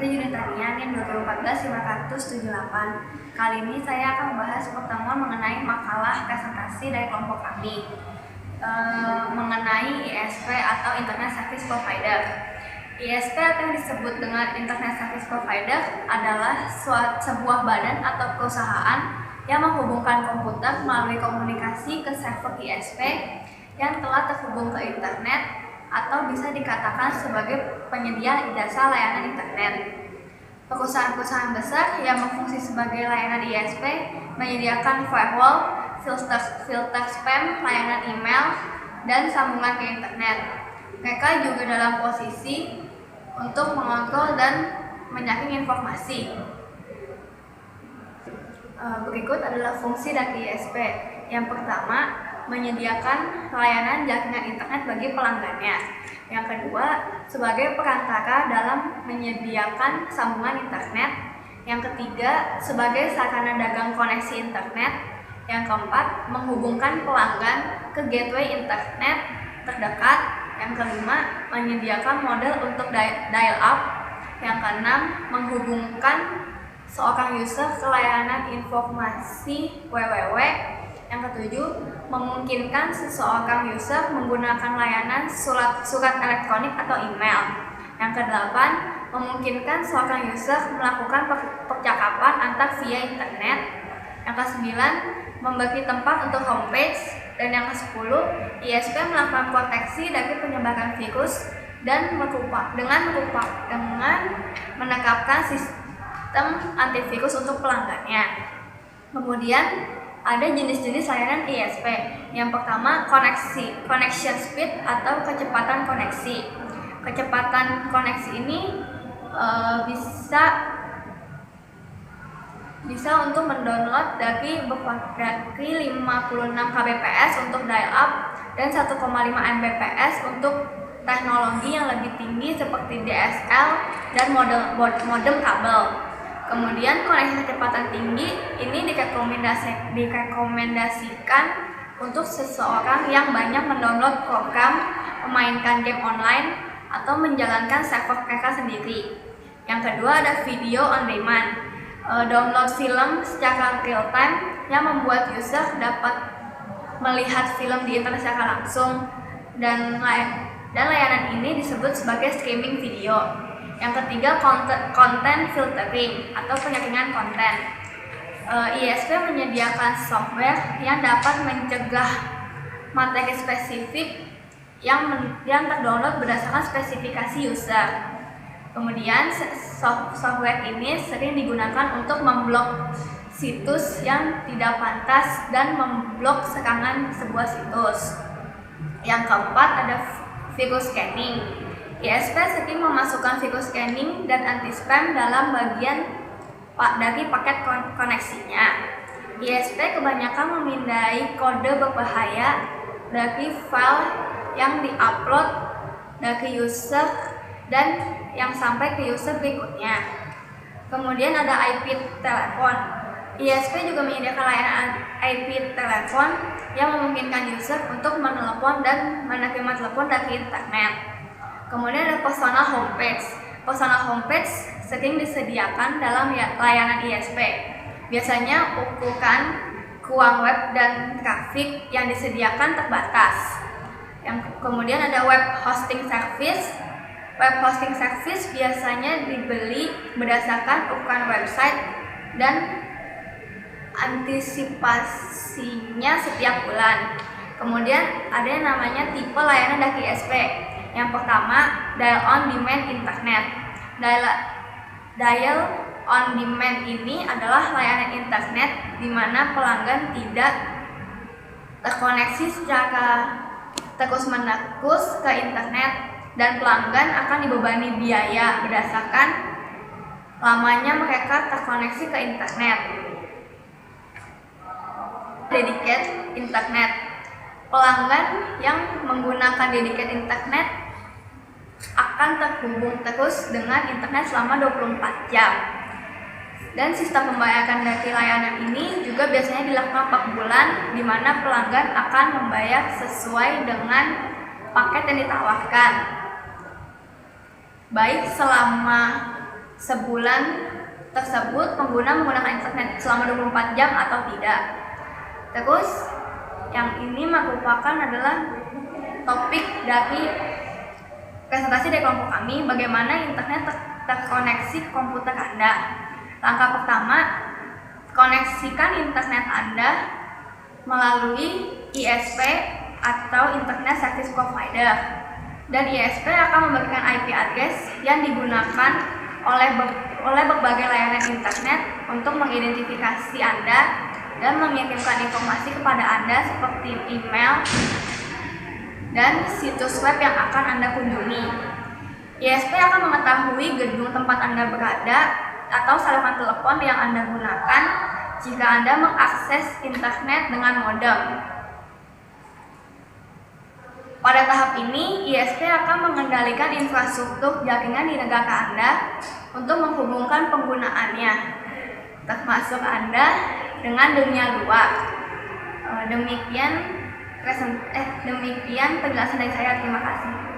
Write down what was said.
SMP Unit Tanian NIM 2014-578. Kali ini saya akan membahas pertemuan mengenai makalah presentasi dari kelompok kami mengenai ISP atau Internet Service Provider. ISP atau yang disebut dengan Internet Service Provider adalah sebuah badan atau perusahaan yang menghubungkan komputer melalui komunikasi ke server ISP yang telah terhubung ke internet atau bisa dikatakan sebagai penyedia jasa layanan internet. Perusahaan-perusahaan besar yang berfungsi sebagai layanan ISP menyediakan firewall, filter spam, layanan email, dan sambungan ke internet. Mereka juga dalam posisi untuk mengontrol dan menyaring informasi. Berikut adalah fungsi dari ISP. Yang pertama, menyediakan layanan jaringan internet bagi pelanggannya. Yang kedua, sebagai perantara dalam menyediakan sambungan internet. Yang ketiga, sebagai sarana dagang koneksi internet. Yang keempat, menghubungkan pelanggan ke gateway internet terdekat. Yang kelima, menyediakan model untuk dial-up. Yang keenam, menghubungkan seorang user ke layanan informasi www. Yang ketujuh, memungkinkan seseorang user menggunakan layanan surat elektronik atau email. Yang kedelapan, memungkinkan seorang user melakukan percakapan antar via internet. Yang kesembilan, memberi tempat untuk homepage. Dan yang kesepuluh, ISP melakukan proteksi dari penyebaran virus dan dengan menetapkan sistem antivirus untuk pelanggannya. Kemudian ada jenis-jenis layanan ISP. Yang pertama, connection speed atau kecepatan koneksi. Kecepatan koneksi ini bisa untuk mendownload dari 56 kbps untuk dial-up dan 1,5 mbps untuk teknologi yang lebih tinggi seperti DSL dan modem kabel. Kemudian koneksi kecepatan tinggi ini direkomendasikan untuk seseorang yang banyak mendownload program, memainkan game online, atau menjalankan server mereka sendiri. Yang kedua ada video on demand. Download film secara real time yang membuat user dapat melihat film di internet secara langsung dan layanan ini disebut sebagai streaming video. Yang ketiga, content filtering atau penyaringan konten. ISP menyediakan software yang dapat mencegah materi spesifik yang terdownload berdasarkan spesifikasi user. Kemudian software ini sering digunakan untuk memblok situs yang tidak pantas dan memblok serangan sebuah situs. Yang keempat ada virus scanning. ISP sering memasukkan virus scanning dan anti-spam dalam bagian dari paket koneksinya. ISP kebanyakan memindai kode berbahaya dari file yang di-upload dari user dan yang sampai ke user berikutnya. Kemudian ada IP telepon. ISP juga menyediakan layanan IP telepon yang memungkinkan user untuk menelepon dan menerima telepon dari internet. Kemudian ada personal homepage. Personal homepage sering disediakan dalam layanan ISP. Biasanya ukuran ruang web dan trafik yang disediakan terbatas. Kemudian ada web hosting service. Web hosting service biasanya dibeli berdasarkan ukuran website dan antisipasinya setiap bulan. Kemudian ada yang namanya tipe layanan dari ISP. Yang pertama, dial on demand internet. Dial on demand ini adalah layanan internet di mana pelanggan tidak terkoneksi secara terus-menerus ke internet dan pelanggan akan dibebani biaya berdasarkan lamanya mereka terkoneksi ke internet. Dedicated internet. Pelanggan yang menggunakan dedicated internet akan terhubung terus dengan internet selama 24 jam. Dan sistem pembayaran dari layanan ini juga biasanya dilakukan per bulan, di mana pelanggan akan membayar sesuai dengan paket yang ditawarkan. baik selama sebulan tersebut pengguna menggunakan internet selama 24 jam atau tidak. Terus yang ini merupakan adalah topik dari presentasi dari kelompok kami, bagaimana internet terkoneksi ke komputer Anda. Langkah pertama, koneksikan internet Anda melalui ISP atau Internet Service Provider. Dan ISP akan memberikan IP address yang digunakan oleh berbagai layanan internet untuk mengidentifikasi Anda dan mengirimkan informasi kepada Anda seperti email dan situs web yang akan Anda kunjungi. ISP akan mengetahui gedung tempat Anda berada atau saluran telepon yang Anda gunakan jika Anda mengakses internet dengan modem. Pada tahap ini, ISP akan mengendalikan infrastruktur jaringan di negara Anda untuk menghubungkan penggunaannya, termasuk Anda dengan dunia luar. Demikian penjelasan dari saya. Terima kasih.